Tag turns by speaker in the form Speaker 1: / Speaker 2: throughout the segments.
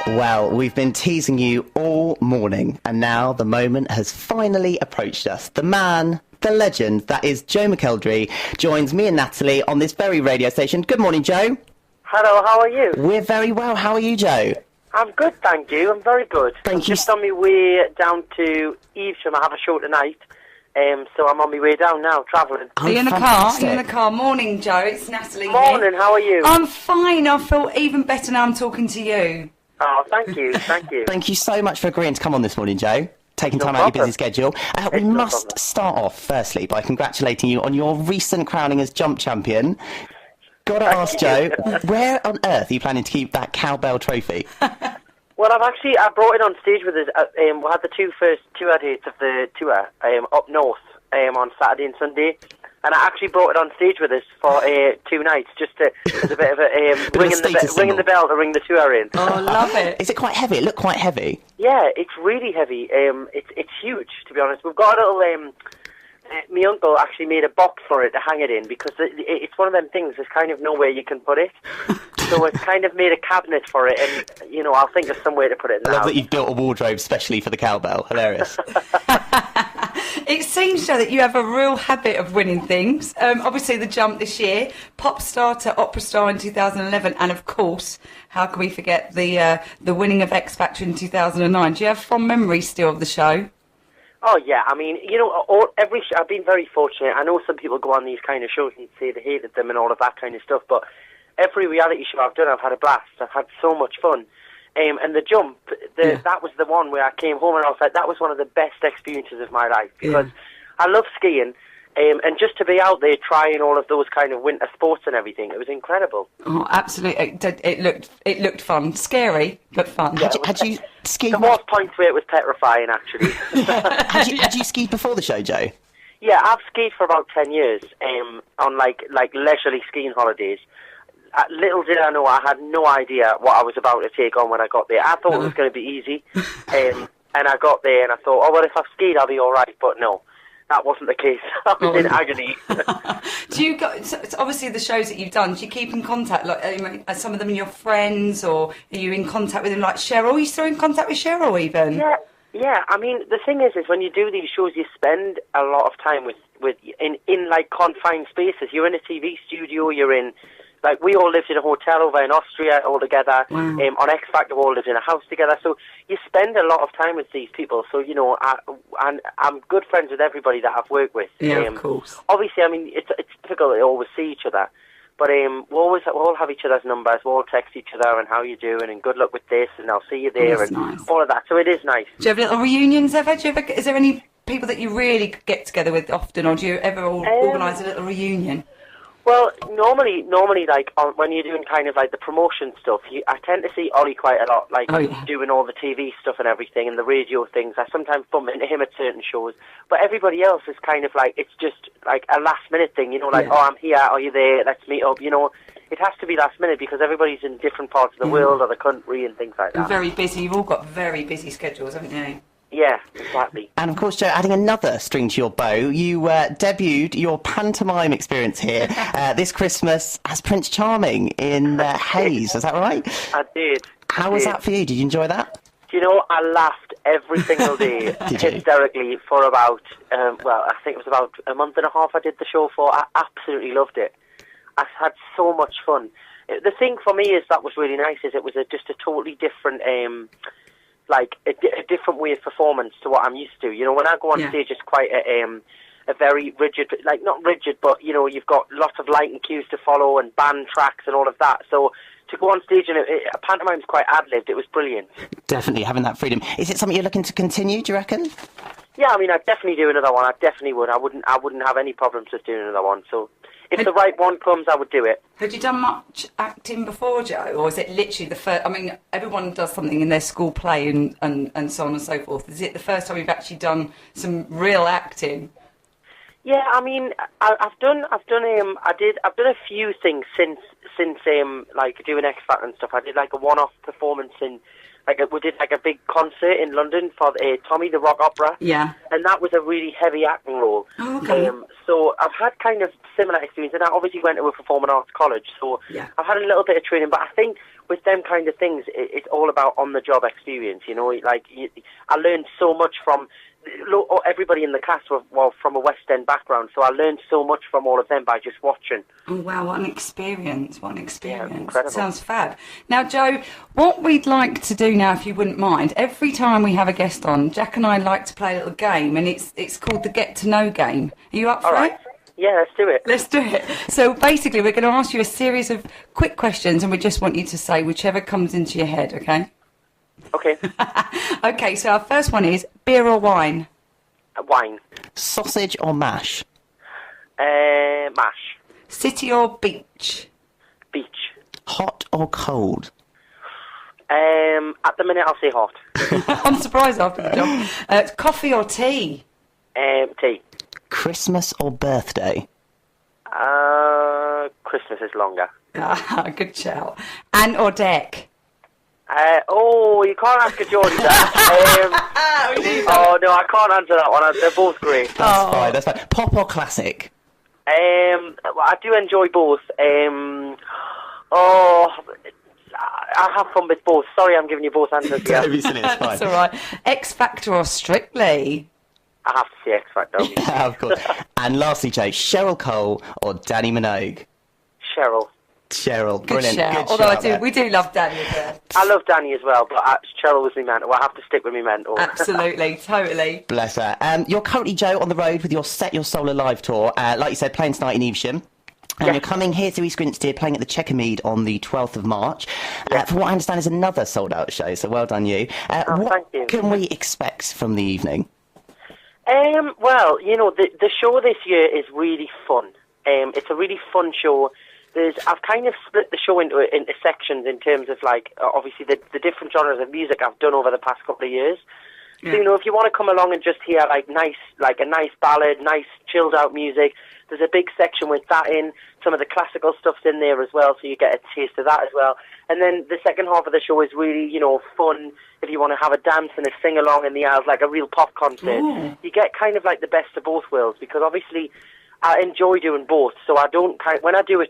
Speaker 1: Well, we've been teasing you all morning, and now the moment has finally approached us. The man, the legend, that is Joe McElderry, joins me and Natalie on this very radio station. Good morning, Joe.
Speaker 2: Hello, how are you?
Speaker 1: We're very well. How are you, Joe?
Speaker 2: I'm good, thank you. I'm very good.
Speaker 1: Thank you.
Speaker 2: Just on my way down to Evesham. I have a show tonight, so I'm on my way down now, travelling.
Speaker 3: Are you in the car? Are you in the car? Morning, Joe. It's Natalie
Speaker 2: Morning,
Speaker 3: here.
Speaker 2: how are you?
Speaker 3: I'm fine. I feel even better now I'm talking to you.
Speaker 2: Oh, thank you, thank you.
Speaker 1: Thank you so much for agreeing to come on this morning, Joe. Taking time out of your busy schedule. We must start off, firstly, by congratulating you on your recent crowning as jump champion. Gotta ask, Joe, where on earth are you planning to keep that cowbell trophy?
Speaker 2: Well, I brought it on stage with us. We had the first tour dates of the tour up north on Saturday and Sunday. And I actually brought it on stage with us for 2 nights, just as a bit of a ringing the bell to ring the tour in.
Speaker 3: Oh, love it.
Speaker 1: Is it quite heavy? It looked quite heavy.
Speaker 2: Yeah, it's really heavy. It's huge, to be honest. We've got a little... my uncle actually made a box for it to hang it in, because it's one of them things, there's kind of nowhere you can put it. So it's kind of made a cabinet for it, and, you know, I'll think of somewhere to put it in the house.
Speaker 1: I love that you've built a wardrobe specially for the cowbell. Hilarious.
Speaker 3: It seems, Joe, that you have a real habit of winning things. Obviously, the jump this year, pop star to opera star in 2011, and of course, how can we forget the winning of X Factor in 2009? Do you have fond memories still of the show?
Speaker 2: Oh, yeah. I mean, you know, I've been very fortunate. I know some people go on these kind of shows and say they hated them and all of that kind of stuff, but every reality show I've done, I've had a blast. I've had so much fun. And the jump, that was the one where I came home and I was like, that was one of the best experiences of my life, because I love skiing, and just to be out there trying all of those kind of winter sports and everything, it was incredible.
Speaker 3: Oh, absolutely. It looked fun. Scary, but fun.
Speaker 1: Yeah, had you skied?
Speaker 2: There was points where it was petrifying, actually.
Speaker 1: had you skied before the show, Joe?
Speaker 2: Yeah, I've skied for about 10 years on like leisurely skiing holidays. Little did I know, I had no idea what I was about to take on when I got there. I thought it was going to be easy, and I got there and I thought, oh, well, if I've skied, I'll be all right. But no, that wasn't the case. I was in agony.
Speaker 3: Do you so obviously the shows that you've done, do you keep in contact? Like, are some of them your friends, or are you in contact with them, like Cheryl? Are you still in contact with Cheryl even?
Speaker 2: Yeah. I mean, the thing is when you do these shows, you spend a lot of time in like confined spaces. You're in a TV studio. You're in. Like, we all lived in a hotel over in Austria all together.
Speaker 3: Wow.
Speaker 2: On X Factor, we all lived in a house together. So you spend a lot of time with these people. So, you know, I'm good friends with everybody that I've worked with.
Speaker 3: Yeah, of course.
Speaker 2: Obviously, I mean, it's difficult to always see each other. But we all have each other's numbers. We all text each other and how you doing and good luck with this and I'll see you there and
Speaker 3: nice.
Speaker 2: All of that. So it is nice.
Speaker 3: Do you have little reunions ever? Is there any people that you really get together with often, or do you ever organise a little reunion?
Speaker 2: Well, normally, like when you're doing kind of like the promotion stuff, I tend to see Ollie quite a lot, like doing all the TV stuff and everything and the radio things. I sometimes bump into him at certain shows, but everybody else is kind of like, it's just like a last minute thing, you know, like, oh, I'm here, are you there, let's meet up, you know. It has to be last minute because everybody's in different parts of the world or the country and things like that.
Speaker 3: And very busy. You've all got very busy schedules, haven't you?
Speaker 2: Yeah, exactly.
Speaker 1: And of course, Joe, adding another string to your bow, you debuted your pantomime experience here this Christmas as Prince Charming in Hayes. Is that right?
Speaker 2: I did.
Speaker 1: How was that for you? Did you enjoy that?
Speaker 2: Do you know, I laughed every single day hysterically for about, I think it was about a month and a half I did the show for. I absolutely loved it. I had so much fun. The thing for me is that was really nice is it was just a totally different... like a different way of performance to what I'm used to. You know, when I go on stage, it's quite a very rigid, like not rigid, but you know, you've got lots of lighting cues to follow and band tracks and all of that. So to go on stage and a pantomime's quite ad-libbed. It was brilliant. Definitely
Speaker 1: having that freedom. Is it something you're looking to continue? Do you reckon?
Speaker 2: Yeah, I mean, I'd definitely do another one. I definitely would. I wouldn't have any problems with doing another one. So if the right one comes, I would do it.
Speaker 3: Had you done much acting before, Joe? Or is it literally the first... I mean, everyone does something in their school play and so on and so forth. Is it the first time you've actually done some real acting?
Speaker 2: Yeah, I mean, I've done a few things since like doing X Factor and stuff. I did like a one-off performance we did like a big concert in London for Tommy the Rock Opera.
Speaker 3: Yeah.
Speaker 2: And that was a really heavy acting role.
Speaker 3: Oh, okay.
Speaker 2: So I've had kind of similar experience, and I obviously went to a performing arts college, so
Speaker 3: yeah.
Speaker 2: I've had a little bit of training. But I think with them kind of things, it's all about on-the-job experience. You know, I learned so much from everybody in the cast were from a West End background, so I learned so much from all of them by just watching.
Speaker 3: Oh wow, what an experience, Yeah,
Speaker 2: incredible.
Speaker 3: Sounds fab. Now Joe, what we'd like to do now, if you wouldn't mind, every time we have a guest on, Jack and I like to play a little game, and it's called the Get to Know game. Are you up for it?
Speaker 2: Yeah, let's do it.
Speaker 3: Let's do it. So basically we're going to ask you a series of quick questions, and we just want you to say whichever comes into your head, okay?
Speaker 2: Okay.
Speaker 3: Okay, so our first one is beer or wine?
Speaker 2: Wine.
Speaker 1: Sausage or mash?
Speaker 2: Mash.
Speaker 3: City or beach?
Speaker 2: Beach.
Speaker 1: Hot or cold?
Speaker 2: At the minute, I'll say hot.
Speaker 3: I'm surprised after the job. Coffee or tea?
Speaker 2: Tea.
Speaker 1: Christmas or birthday?
Speaker 2: Christmas is longer.
Speaker 3: Good shout. Ant or deck?
Speaker 2: You can't ask a Geordie that. No, I can't answer that one. They're both great.
Speaker 1: That's fine. Pop or classic?
Speaker 2: I do enjoy both. I have fun with both. Sorry, I'm giving you both answers here.
Speaker 1: Don't be silly, it's fine.
Speaker 3: That's all right. X Factor or Strictly?
Speaker 2: I have to say X Factor.
Speaker 1: Yeah, of course. And lastly, Joe, Cheryl Cole or Danny Minogue?
Speaker 2: Cheryl.
Speaker 1: Cheryl,
Speaker 3: Good
Speaker 1: brilliant.
Speaker 3: shout.
Speaker 1: Good
Speaker 3: Although
Speaker 1: shout
Speaker 3: we do love Danny as well.
Speaker 2: I love Danny as well, but Cheryl was my mentor. I have to stick with my mentor.
Speaker 3: Absolutely, totally.
Speaker 1: Bless her. You're currently, Joe, on the road with your Set Your Soul Alive tour. Like you said, playing tonight in Evesham. And you're coming here to East Grinstead, playing at the Checkermead on the 12th of March. For what I understand is another sold-out show, so well done you.
Speaker 2: Thank you.
Speaker 1: What can we expect from the evening?
Speaker 2: Well, you know, the show this year is really fun. It's a really fun show. I've kind of split the show into sections in terms of, like, obviously the different genres of music I've done over the past couple of years. Yeah. So, you know, if you want to come along and just hear, like a nice ballad, nice chilled out music, there's a big section with that in. Some of the classical stuff's in there as well, so you get a taste of that as well. And then the second half of the show is really, you know, fun. If you want to have a dance and a sing-along in the aisles, like a real pop concert, you get kind of like the best of both worlds, because obviously I enjoy doing both. So I don't when I do a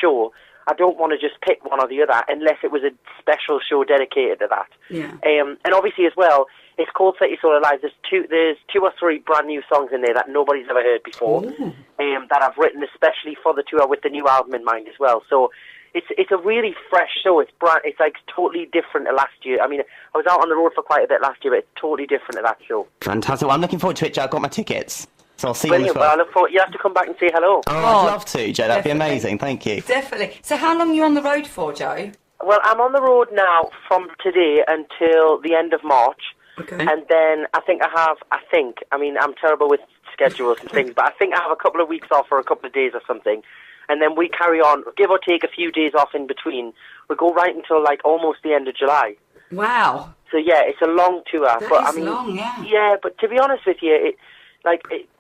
Speaker 2: show, I don't want to just pick one or the other unless it was a special show dedicated to that.
Speaker 3: Yeah.
Speaker 2: And obviously as well, it's called Set Your Soul Alive. There's two or three brand new songs in there that nobody's ever heard before, that I've written especially for the tour with the new album in mind as well. So it's a really fresh show. It's like totally different to last year. I mean, I was out on the road for quite a bit last year, but it's totally different to that show.
Speaker 1: Fantastic. Well, I'm looking forward to it, Joe. I've got my tickets. So I'll see you on the 12th.
Speaker 2: Well, I look forward. You have to come back and say hello.
Speaker 1: Oh, I'd love to, Joe. That'd
Speaker 3: Definitely.
Speaker 1: be amazing. Thank you.
Speaker 3: Definitely. So how long are you on the road for, Joe?
Speaker 2: Well, I'm on the road now from today until the end of March.
Speaker 3: Okay.
Speaker 2: And then I mean, I'm terrible with schedules and things, but I think I have a couple of weeks off for a couple of days or something. And then we carry on, give or take a few days off in between. We go right until, like, almost the end of July.
Speaker 3: Wow.
Speaker 2: So, yeah, it's a long tour.
Speaker 3: That is long, yeah.
Speaker 2: Yeah, but to be honest with you,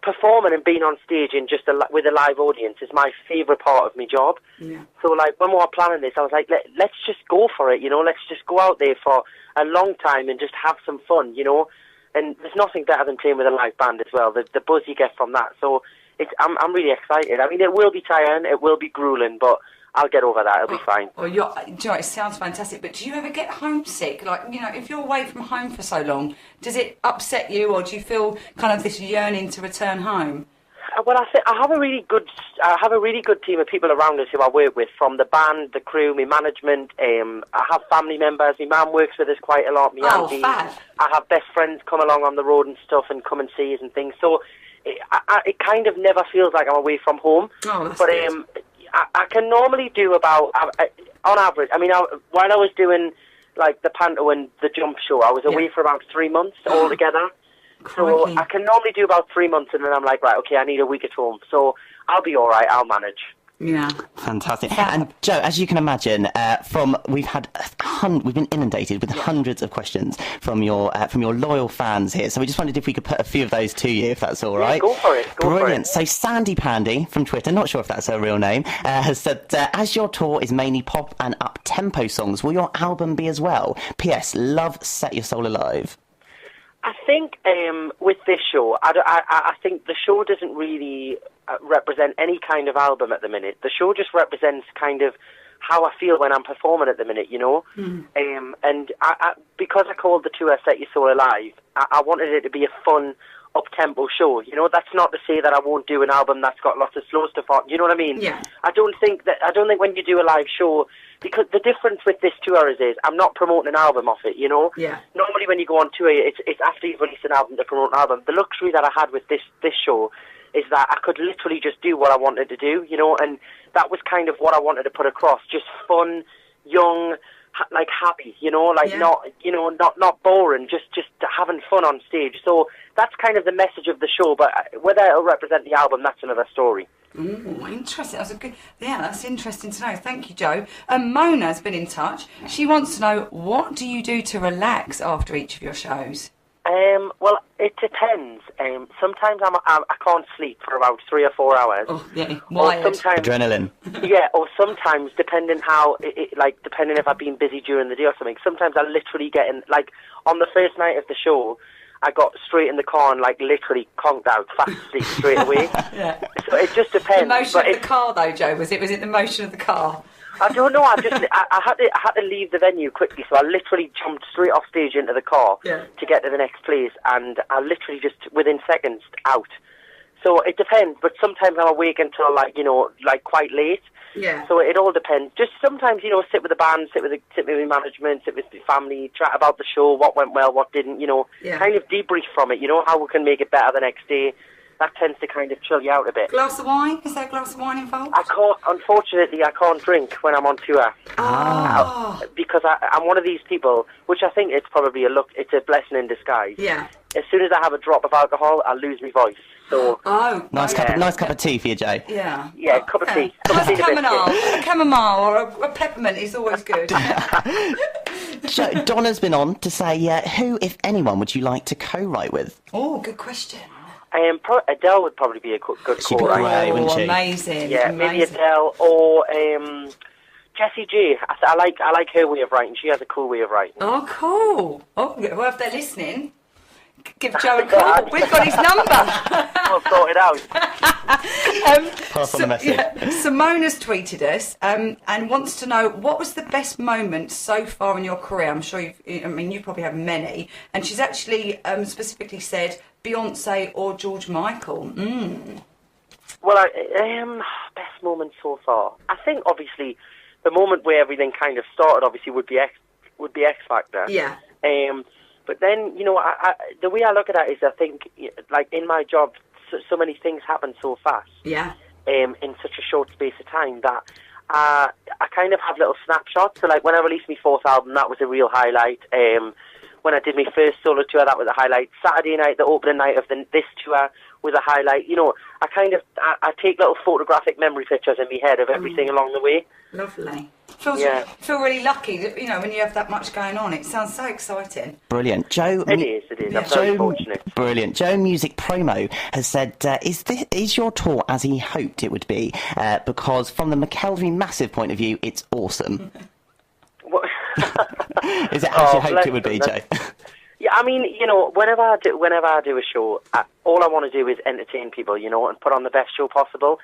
Speaker 2: performing and being on stage in with a live audience is my favourite part of my job.
Speaker 3: Yeah.
Speaker 2: So, like, when we were planning this, I was like, let's just go for it, you know. Let's just go out there for a long time and just have some fun, you know. And there's nothing better than playing with a live band as well. The buzz you get from that. So I'm really excited. I mean, it will be tiring, it will be grueling, but I'll get over that. It'll be fine.
Speaker 3: Do you know, it sounds fantastic, but do you ever get homesick? Like, you know, if you're away from home for so long, does it upset you, or do you feel kind of this yearning to return home?
Speaker 2: Well, I have a really good team of people around us who I work with, from the band, the crew, my management. I have family members. My mum works with us quite a lot. My auntie.
Speaker 3: Fab.
Speaker 2: I have best friends come along on the road and stuff and come and see us and things. So it kind of never feels like I'm away from home.
Speaker 3: Oh, that's
Speaker 2: but
Speaker 3: good.
Speaker 2: I can normally do about, on average, I mean, while I was doing, like, the Panto and the Jump show, I was away for about 3 months altogether. So I can normally do about 3 months, and then I'm like, right, okay, I need a week at home. So I'll be all right. I'll manage.
Speaker 3: Yeah.
Speaker 1: Fantastic. And Joe, as you can imagine, we've been inundated with hundreds of questions from your loyal fans here. So we just wondered if we could put a few of those to you, if that's all right.
Speaker 2: Yeah, go for it.
Speaker 1: Brilliant. So Sandy Pandy from Twitter, not sure if that's her real name, has said, as your tour is mainly pop and up-tempo songs, will your album be as well? P.S. Love Set Your Soul Alive.
Speaker 2: I think with this show, I think the show doesn't really represent any kind of album at the minute. The show just represents kind of how I feel when I'm performing at the minute, you know. And because I called the tour Set Your Soul Alive, I wanted it to be a fun, up-tempo show. You know, that's not to say that I won't do an album that's got lots of slow stuff on. You know what I mean?
Speaker 3: Yeah.
Speaker 2: I don't think when you do a live show, because the difference with this tour is I'm not promoting an album off it, you know?
Speaker 3: Yeah.
Speaker 2: Normally when you go on tour, it's after you've released an album to promote an album. The luxury that I had with this show is that I could literally just do what I wanted to do, you know, and that was kind of what I wanted to put across. Just fun, young, like happy, you know, like not boring, just having fun on stage. So that's kind of the message of the show, but whether it'll represent the album, that's another story.
Speaker 3: Ooh, interesting. That's interesting to know. Thank you, Joe. Mona's been in touch. She wants to know, what do you do to relax after each of your shows?
Speaker 2: Well, it depends. Sometimes I can't sleep for about 3 or 4 hours.
Speaker 3: Oh, yeah, wired.
Speaker 2: Or sometimes,
Speaker 1: adrenaline.
Speaker 2: Yeah, or sometimes, depending if I've been busy during the day or something, sometimes I literally get in, like, on the first night of the show, I got straight in the car and, like, literally conked out, fast asleep straight away.
Speaker 3: Yeah.
Speaker 2: So it just depends.
Speaker 3: The motion of the car, though, Joe, was it the motion of the car?
Speaker 2: I don't know. I had to leave the venue quickly, so I literally jumped straight off stage into the car to get to the next place, and I literally just within seconds out. So it depends, but sometimes I'm awake until quite late.
Speaker 3: Yeah.
Speaker 2: So it all depends. Just sometimes, sit with the band, sit with management, sit with the family, chat about the show, what went well, what didn't. Kind of debrief from it. How we can make it better the next day. That tends to kind of chill you out a bit.
Speaker 3: Glass of wine? Is there a glass of wine involved?
Speaker 2: Unfortunately, I can't drink when I'm on tour. Because I'm one of these people, which I think it's probably it's a blessing in disguise.
Speaker 3: Yeah.
Speaker 2: As soon as I have a drop of alcohol, I lose my voice. So.
Speaker 1: Nice cup of tea for you, Jay.
Speaker 3: Yeah.
Speaker 2: Yeah, cup of tea.
Speaker 3: A chamomile or a peppermint is always good.
Speaker 1: Donna's been on to say, who, if anyone, would you like to co-write with?
Speaker 3: Oh, good question.
Speaker 2: Adele would probably be a good co-writer.
Speaker 1: Wouldn't she?
Speaker 3: Amazing.
Speaker 2: Yeah,
Speaker 3: amazing.
Speaker 2: Maybe Adele or Jessie J. I like her way of writing. She has a cool way of writing.
Speaker 3: Oh, cool. Oh, well, if they're listening, give Joe a call. We've got his number.
Speaker 2: We'll sort it out.
Speaker 1: Pass on the message.
Speaker 3: Yeah, Simona's tweeted us and wants to know, what was the best moment so far in your career? I'm sure you probably have many. And she's actually specifically said Beyonce or George Michael.
Speaker 2: Well, best moment so far. I think obviously the moment where everything kind of started obviously would be X Factor.
Speaker 3: Yeah.
Speaker 2: But then the way I look at that is I think like in my job so many things happen so fast.
Speaker 3: Yeah.
Speaker 2: In such a short space of time that I kind of have little snapshots. So like when I released my 4th album, that was a real highlight. When I did my first solo tour, that was a highlight. Saturday night, the opening night of this tour was a highlight. I take little photographic memory pictures in my head of everything along the way.
Speaker 3: Lovely. Feel really lucky that, when you have that much going on. It sounds so exciting.
Speaker 1: Brilliant. Joe.
Speaker 2: It is.
Speaker 3: Yeah.
Speaker 2: I'm very fortunate.
Speaker 1: Brilliant. Joe Music Promo has said, is your tour as he hoped it would be? Because from the McElderry Massive point of view, it's awesome. Is it as you hoped it would be, Joe?
Speaker 2: Yeah, I mean, whenever I do a show, all I want to do is entertain people, and put on the best show possible.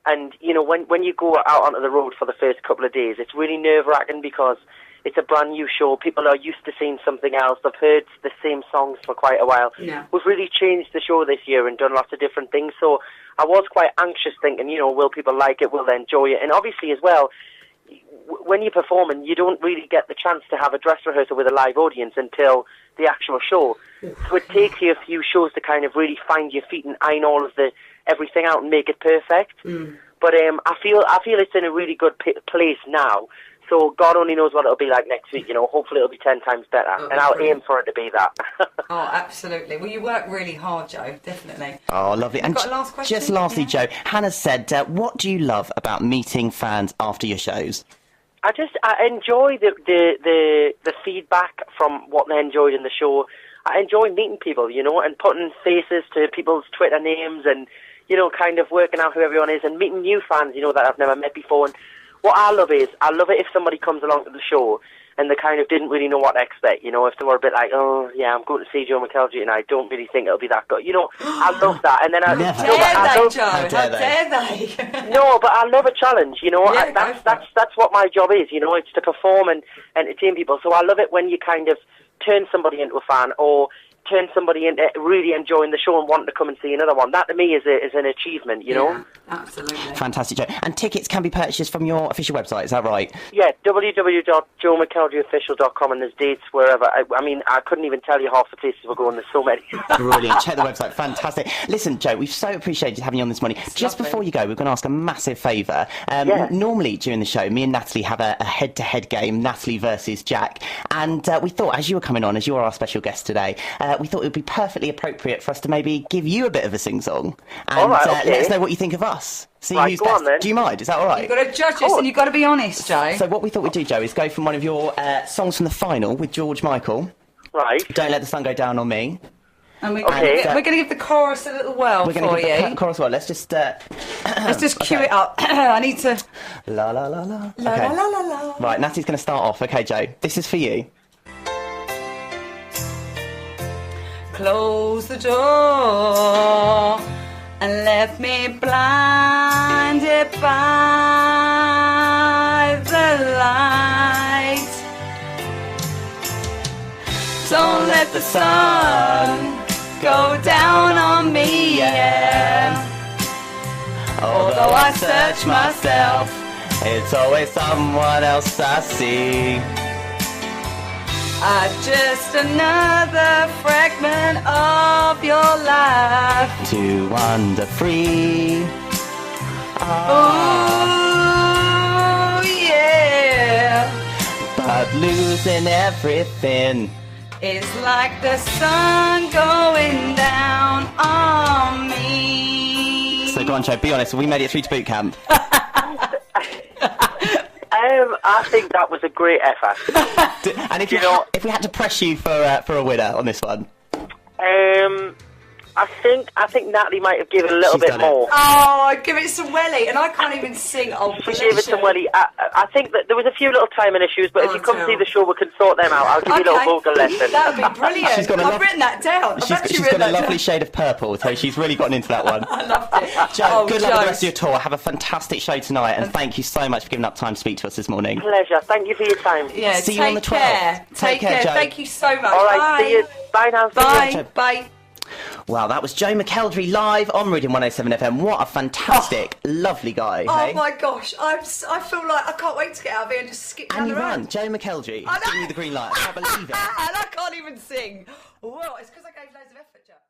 Speaker 2: And, when you go out onto the road for the first couple of days, it's really nerve-wracking because it's a brand new show. People are used to seeing something else. They've heard the same songs for quite a while.
Speaker 3: Yeah.
Speaker 2: We've really changed the show this year and done lots of different things. So I was quite anxious thinking, will people like it? Will they enjoy it? And obviously as well, when you're performing, you don't really get the chance to have a dress rehearsal with a live audience until the actual show. So it takes you a few shows to kind of really find your feet and iron all of everything out and make it perfect. But I feel it's in a really good place now. So God only knows what it'll be like next week, you know. Hopefully it'll be 10 times better. And I'll aim for it to be that.
Speaker 3: Oh, absolutely. Well, you work really hard, Joe, definitely.
Speaker 1: Oh, lovely. And
Speaker 3: got a last question?
Speaker 1: just lastly, Joe, Hannah said, what do you love about meeting fans after your shows?
Speaker 2: I enjoy the feedback from what they enjoyed in the show. I enjoy meeting people, you know, and putting faces to people's Twitter names and, you know, kind of working out who everyone is and meeting new fans, you know, that I've never met before. And what I love it if somebody comes along to the show and they kind of didn't really know what to expect, you know, if they were a bit like, oh, yeah, I'm going to see Joe McElderry and I don't really think it'll be that good. You know, I love that. And then
Speaker 3: How dare they?
Speaker 2: No, but I love a challenge, you know.
Speaker 3: Yeah,
Speaker 2: that's what my job is, you know. It's to perform and entertain people. So I love it when you kind of turn somebody into a fan or turn somebody into really enjoying the show and wanting to come and see another one. That to me is an achievement, you know.
Speaker 3: Absolutely.
Speaker 1: Fantastic, Joe. And tickets can be purchased from your official website, is that right?
Speaker 2: Yeah, www.joemckelderryofficial.com, and there's dates wherever. I mean, I couldn't even tell you half the places we're going. There's so many.
Speaker 1: Brilliant. Check the website. Fantastic. Listen, Joe, we've so appreciated having you on this morning. Just before you go, we're going to ask a massive favour. Normally during the show, me and Natalie have a head-to-head game, Natalie versus Jack. And we thought, as you were coming on, as you are our special guest today, we thought it would be perfectly appropriate for us to maybe give you a bit of a sing-song. And let us know what you think of us. See who's best.
Speaker 2: On, then.
Speaker 1: Do you mind? Is that all right?
Speaker 3: You've got to judge us and you've got to be honest, Joe.
Speaker 1: So what we thought we'd do, Joe, is go from one of your songs from the final with George Michael.
Speaker 2: Right.
Speaker 1: Don't Let the Sun Go Down on Me.
Speaker 3: And we're going to give the chorus a little whirl for you. We're going to give the chorus
Speaker 1: well. Let's just...
Speaker 3: let's just cue it up. I need to...
Speaker 1: La la la la.
Speaker 3: La la la la la.
Speaker 1: Right, Natalie's going to start off. Okay, Joe, this is for you.
Speaker 3: Close the door and left me blinded by the light. Don't let the sun go down on me, yeah. Although I search myself,
Speaker 1: it's always someone else I see.
Speaker 3: Just another fragment of your life
Speaker 1: to wander free.
Speaker 3: Oh, yeah.
Speaker 1: But losing everything
Speaker 3: is like the sun going down on me.
Speaker 1: So go on, Joe, be honest, have we made it through to boot camp?
Speaker 2: I think that was a great effort.
Speaker 1: And if we had to press you for a winner on this one,
Speaker 2: I think Natalie might have given a little bit more.
Speaker 3: Oh, I'd give it some welly, and I can't even sing. Oh,
Speaker 2: she gave it some welly. I think that there was a few little timing issues, but if you come see the show, we can sort them out. I'll give you a little vocal lesson.
Speaker 3: That would be brilliant. I've written that down.
Speaker 1: She's got a lovely shade of purple, so she's really gotten into that one.
Speaker 3: I loved it.
Speaker 1: Joe, good luck with the rest of your tour. Have a fantastic show tonight, and thank you so much for giving up time to speak to us this morning.
Speaker 2: Pleasure. Thank you for your time.
Speaker 3: Yeah,
Speaker 1: see you on the 12th.
Speaker 3: Take care, Joe. Thank you so much.
Speaker 2: All right,
Speaker 3: bye.
Speaker 2: see you. Bye now.
Speaker 3: Bye. Bye.
Speaker 1: Well, that was Joe McElderry live on Meridian 107 FM. What a fantastic, lovely guy.
Speaker 3: Oh,
Speaker 1: hey?
Speaker 3: my gosh. I feel like I can't wait to get out of here and just skip down the road.
Speaker 1: And you run, Joe McElderry. Giving you the green light. I can't believe it.
Speaker 3: And I can't even sing. Well, it's because I gave loads of effort, Joe.